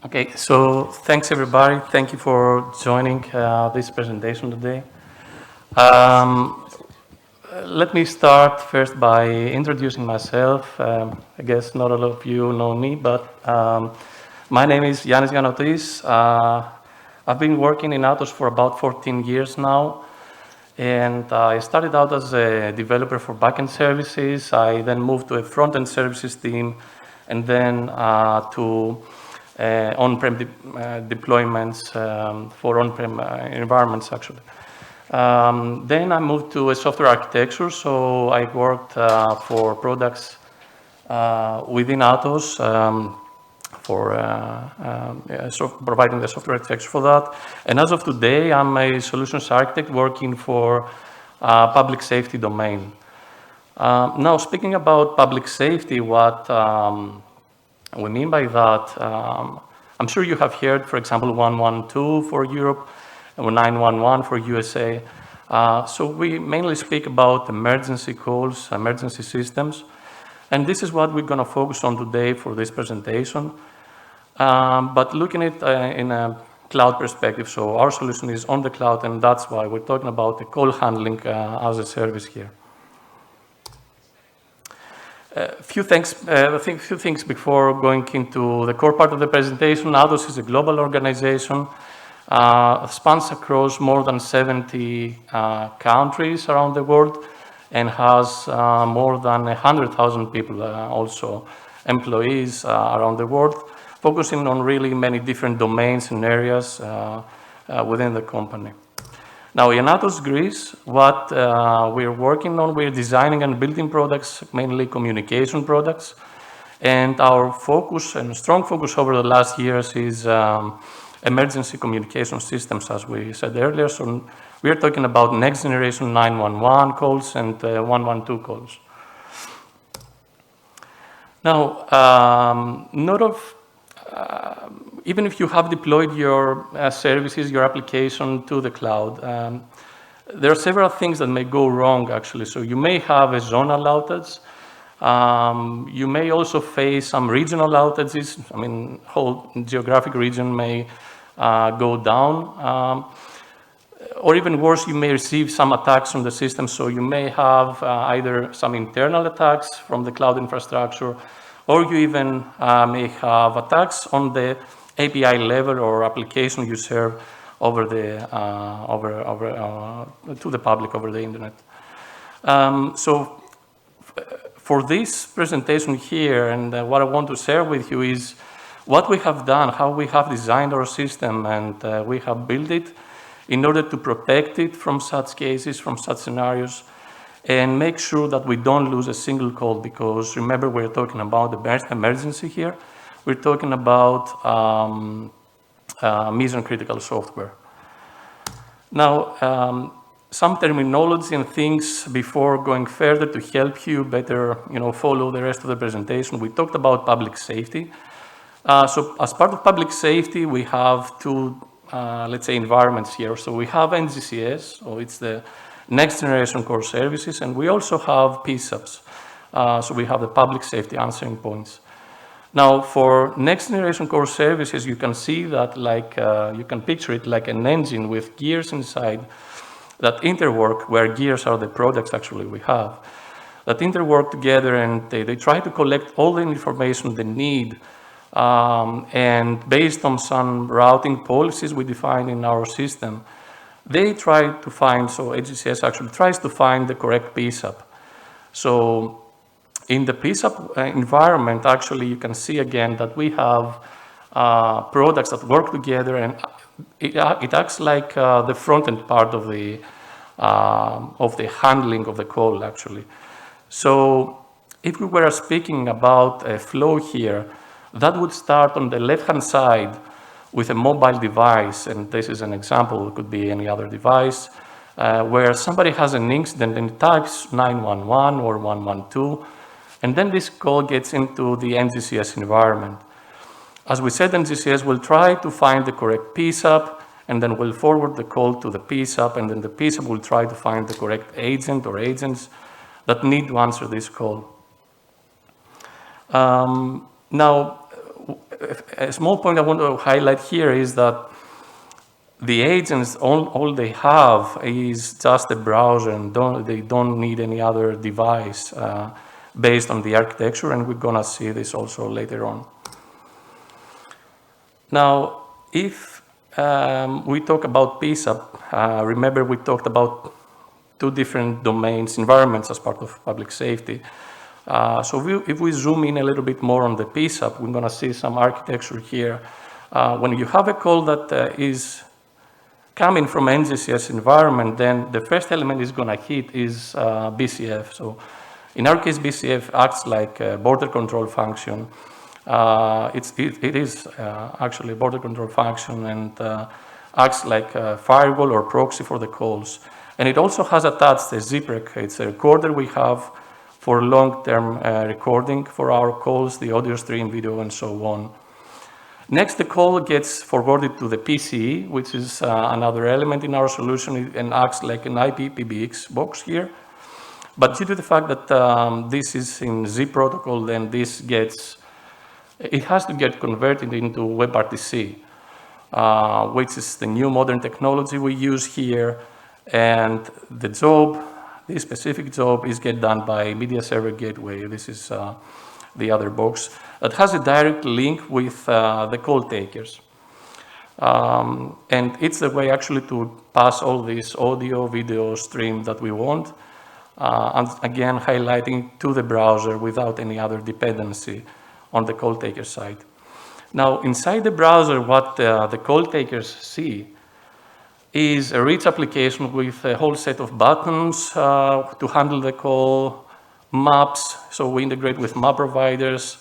Okay, so thanks everybody. Thank you for joining this presentation today. Um, Let me start first by introducing myself. I guess not a lot of you know me, but my name is Ganotis. I've been working in Athens for about 14 years now, and I started out as a developer for backend services. I then moved to a front-end services team, and then to on-prem deployments for on-prem environments, actually. Then I moved to a software architecture, so I worked for products within Atos for providing the software architecture for that. And as of today, I'm a solutions architect working for public safety domain. Now, speaking about public safety, what we mean by that, I'm sure you have heard, for example, 112 for Europe and 911 for USA. So we mainly speak about emergency calls, emergency systems, and this is what we're going to focus on today for this presentation. But looking at it in a cloud perspective, so our solution is on the cloud, and that's why we're talking about the call handling as a service here. A few things before going into the core part of the presentation. Athos is a global organization, spans across more than 70 countries around the world, and has more than 100,000 people, also employees around the world, focusing on really many different domains and areas within the company. Now, in Athos, Greece, what we're working on, we're designing and building products, mainly communication products. And our focus and strong focus over the last years is emergency communication systems, as we said earlier. So we're talking about next generation 911 calls and 112 calls. Now, even if you have deployed your services, your application to the cloud, there are several things that may go wrong, actually. So you may have a zonal outage. You may also face some regional outages. I mean, whole geographic region may go down. Or even worse, you may receive some attacks on the system. So you may have either some internal attacks from the cloud infrastructure, or you even may have attacks on the API level or application you serve over the to the public over the internet. So for this presentation here, and what I want to share with you is what we have done, how we have designed our system, and we have built it in order to protect it from such cases, from such scenarios, and make sure that we don't lose a single call, because remember, we're talking about the emergency here. We're talking about mission-critical software. Now, some terminology and things before going further to help you better, follow the rest of the presentation. We talked about public safety. So as part of public safety, we have two, let's say, environments here. So we have NGCS, so it's the next generation core services, and we also have PSAPs. So we have the public safety answering points. Now, for next generation core services, you can see that you can picture it like an engine with gears inside that interwork, where gears are the products actually we have, that interwork together, and they try to collect all the information they need. And based on some routing policies we define in our system, they try to find, so AGCS actually tries to find the correct PSAP. So in the PSAP environment, actually, you can see again that we have products that work together, and it acts like the front-end part of the handling of the call, actually. So if we were speaking about a flow here, that would start on the left-hand side with a mobile device, and this is an example, it could be any other device, where somebody has an incident and types 911 or 112, and then this call gets into the NGCS environment. As we said, NGCS will try to find the correct PSAP, and then will forward the call to the PSAP, and then the PSAP will try to find the correct agent or agents that need to answer this call. Now, a small point I want to highlight here is that the agents, all they have is just a browser, and they don't need any other device based on the architecture, and we're gonna see this also later on. Now, if we talk about PSAP, remember we talked about two different domains, environments as part of public safety. So if we zoom in a little bit more on the PSAP, we're gonna see some architecture here. When you have a call that is coming from NGCS environment, then the first element is gonna hit is BCF. So in our case, BCF acts like a border control function. It is actually a border control function and acts like a firewall or proxy for the calls. And it also has attached a ZIPREC. It's a recorder we have for long-term recording for our calls, the audio stream, video, and so on. Next, the call gets forwarded to the PCE, which is another element in our solution, and acts like an IP PBX box here. But due to the fact that this is in Z protocol, then it has to get converted into WebRTC, which is the new modern technology we use here. And the job, this specific job, is get done by Media Server Gateway. This is the other box that has a direct link with the call takers. And it's the way actually to pass all this audio, video stream that we want. And again, highlighting to the browser without any other dependency on the call taker side. Now, inside the browser, what the call takers see is a rich application with a whole set of buttons to handle the call, maps, so we integrate with map providers.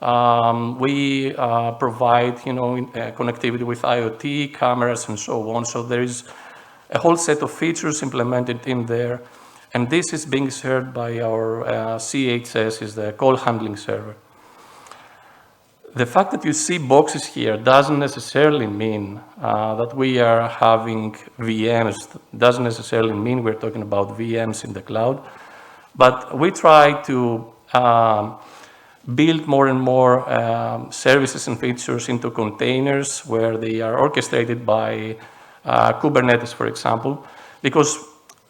We provide, connectivity with IoT, cameras, and so on. So there is a whole set of features implemented in there. And this is being served by our CHS, is the call handling server. The fact that you see boxes here doesn't necessarily mean that we are having VMs, doesn't necessarily mean we're talking about VMs in the cloud, but we try to build more and more services and features into containers where they are orchestrated by Kubernetes, for example, because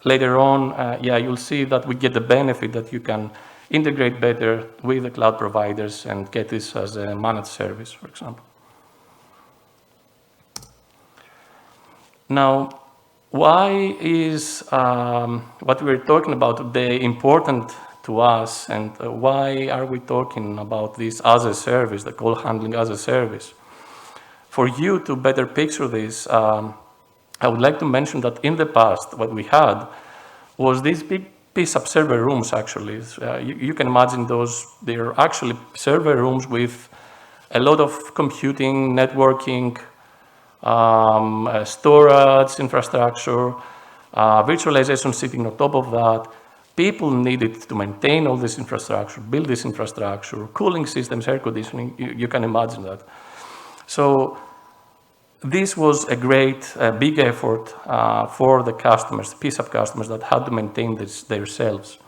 later on, you'll see that we get the benefit that you can integrate better with the cloud providers and get this as a managed service, for example. Now, why is what we're talking about today important to us, and why are we talking about this as a service, the call handling as a service? For you to better picture this, I would like to mention that in the past, what we had was these big PSAP server rooms, actually. You can imagine those, they're actually server rooms with a lot of computing, networking, storage, infrastructure, virtualization sitting on top of that. People needed to maintain all this infrastructure, build this infrastructure, cooling systems, air conditioning, you can imagine that. So this was a great, big effort for the customers, the PSAP customers that had to maintain this themselves.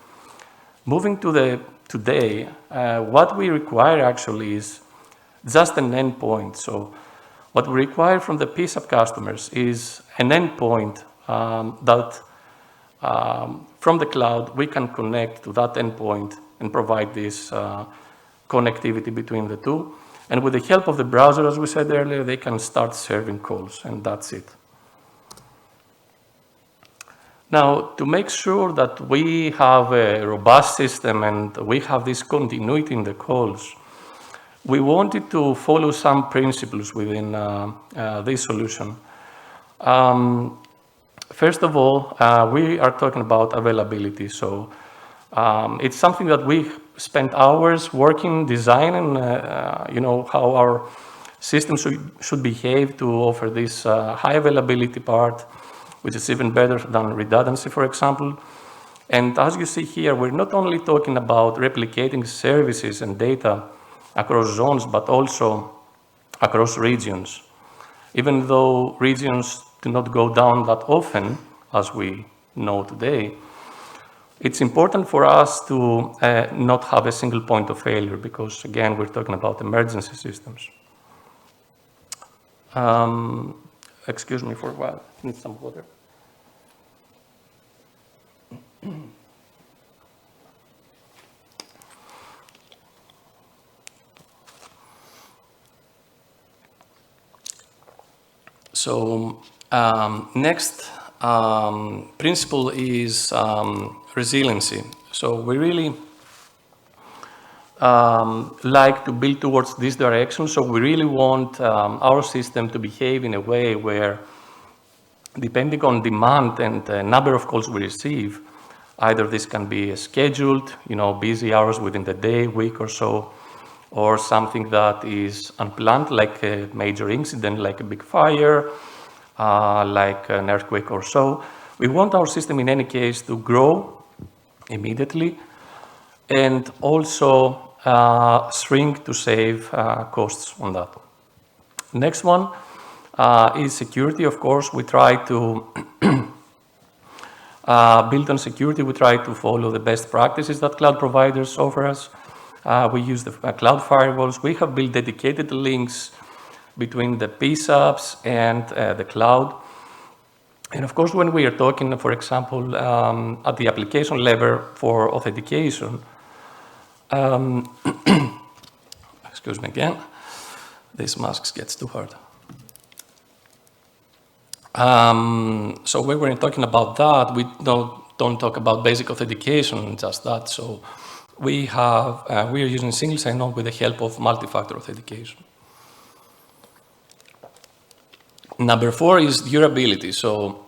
Moving to today, what we require actually is just an endpoint. So what we require from the PSAP customers is an endpoint that from the cloud, we can connect to that endpoint and provide this connectivity between the two. And with the help of the browser, as we said earlier, they can start serving calls, and that's it. Now, to make sure that we have a robust system and we have this continuity in the calls, we wanted to follow some principles within this solution. First of all, we are talking about availability. So it's something that we spent hours working, designing, how our system should behave to offer this high availability part, which is even better than redundancy, for example. And as you see here, we're not only talking about replicating services and data across zones, but also across regions. Even though regions do not go down that often, as we know today, It's important for us to not have a single point of failure because, again, we're talking about emergency systems. Excuse me for a while, I need some water. So next principle is resiliency. So we really like to build towards this direction. So we really want our system to behave in a way where, depending on demand and the number of calls we receive, either this can be scheduled, busy hours within the day, week or so, or something that is unplanned, like a major incident, like a big fire, like an earthquake or so. We want our system, in any case, to grow immediately and also shrink to save costs on that. Next one is security. Of course, we try to build on security. We try to follow the best practices that cloud providers offer us. We use the cloud firewalls. We have built dedicated links between the PSAPs and the cloud. And of course, when we are talking, for example, at the application level for authentication, excuse me again, this mask gets too hard. So when we're talking about that, we don't talk about basic authentication, just that. So we are using single sign-on with the help of multi-factor authentication. Number 4 is durability. So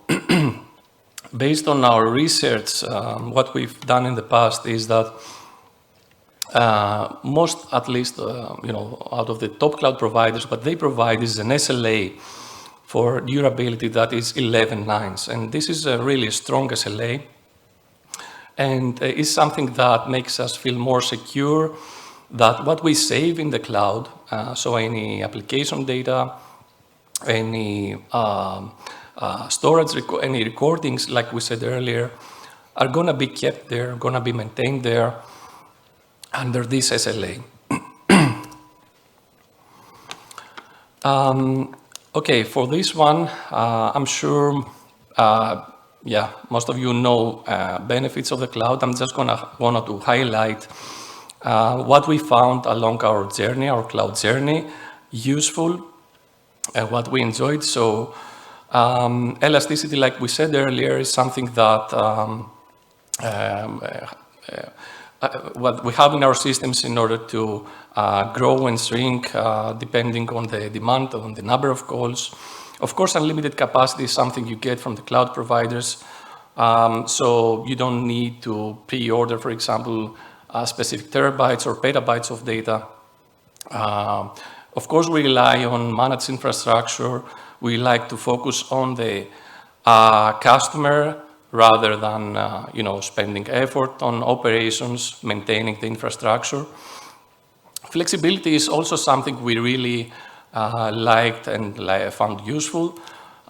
based on our research, what we've done in the past is that most, at least, out of the top cloud providers, what they provide is an SLA for durability that is 11 nines. And this is a really strong SLA. And is something that makes us feel more secure that what we save in the cloud, so any application data, any storage, any recordings, like we said earlier, are going to be kept there, going to be maintained there under this SLA. Okay, for this one, I'm sure, most of you know benefits of the cloud. I'm just wanted to highlight what we found along our journey, our cloud journey, useful, what we enjoyed. So elasticity, like we said earlier, is something that what we have in our systems in order to grow and shrink depending on the demand, on the number of calls. Of course, unlimited capacity is something you get from the cloud providers. So you don't need to pre-order, for example, specific terabytes or petabytes of data. Of course, we rely on managed infrastructure. We like to focus on the customer rather than spending effort on operations, maintaining the infrastructure. Flexibility is also something we really liked and found useful.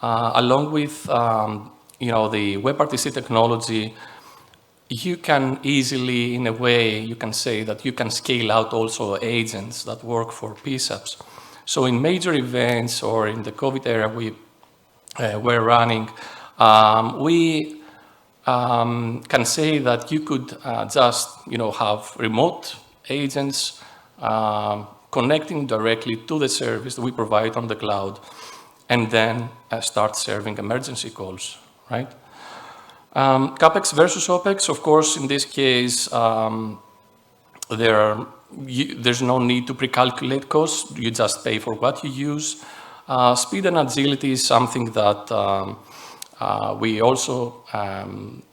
Along with the WebRTC technology, you can easily, in a way, you can say that you can scale out also agents that work for PSAPs. So in major events or in the COVID era we were running, we can say that you could just have remote agents connecting directly to the service that we provide on the cloud, and then start serving emergency calls, right? Capex versus Opex, of course, in this case, there's no need to pre-calculate costs. You just pay for what you use. Speed and agility is something that we also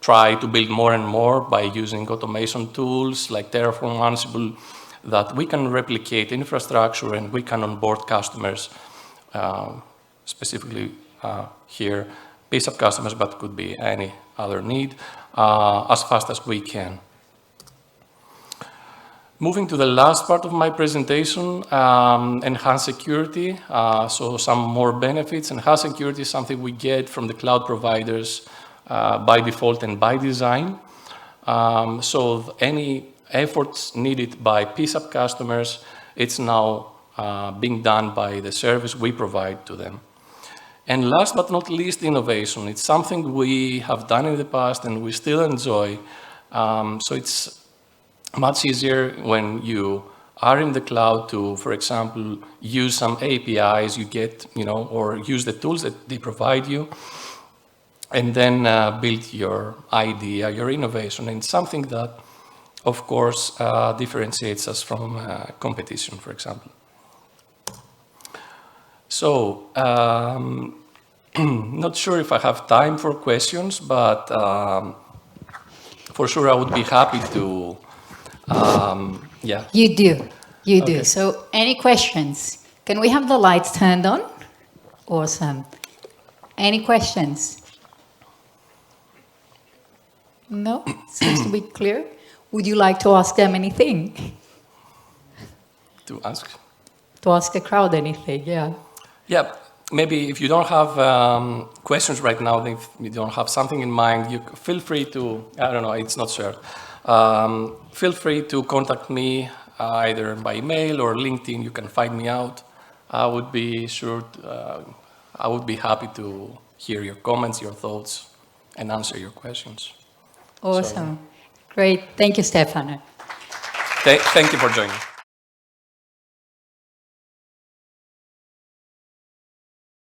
try to build more and more by using automation tools like Terraform, Ansible, that we can replicate infrastructure and we can onboard customers, specifically here, PSAP customers, but could be any other need, as fast as we can. Moving to the last part of my presentation, enhanced security. So some more benefits. Enhanced security is something we get from the cloud providers by default and by design. So any efforts needed by PSAP customers, it's now being done by the service we provide to them. And last but not least, innovation. It's something we have done in the past and we still enjoy. So it's much easier when you are in the cloud to, for example, use some APIs you get, or use the tools that they provide you, and then build your idea, your innovation, and something that, of course, differentiates us from competition, for example. So, not sure if I have time for questions, but for sure I would be happy to, yeah. You do. You Okay. do. So any questions? Can we have the lights turned on? Awesome. Any questions? No? Seems to be clear. Would you like to ask them anything? To ask? To ask the crowd anything, yeah. Yeah, maybe if you don't have questions right now, if you don't have something in mind, you feel free to, I don't know, it's not shared. Feel free to contact me either by email or LinkedIn. You can find me out. I would be I would be happy to hear your comments, your thoughts, and answer your questions. Awesome. Great. Thank you, Stefano. Thank you for joining.